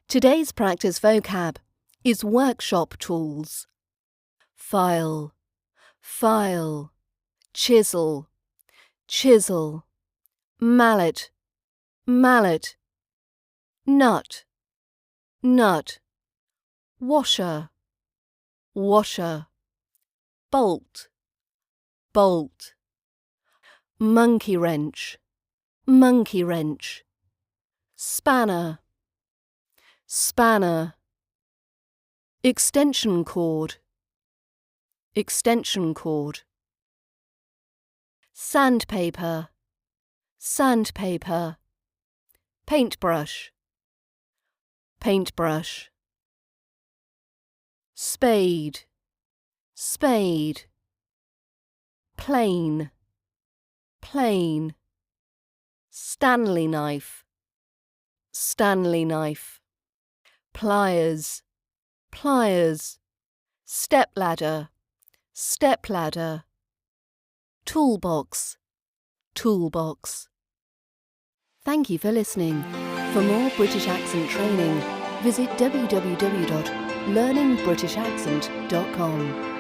Today's practice vocab is workshop tools. File, file, chisel, chisel, mallet, mallet, nut, nut, washer, washer, bolt, bolt, monkey wrench, monkey wrench, spanner, spanner, extension cord, extension cord, sandpaper, sandpaper, paintbrush, paintbrush, spade, spade, plane, plane, Stanley knife, Stanley knife, pliers, pliers, stepladder, stepladder, toolbox, toolbox. Thank you for listening. For more British accent training, visit www.learningbritishaccent.com.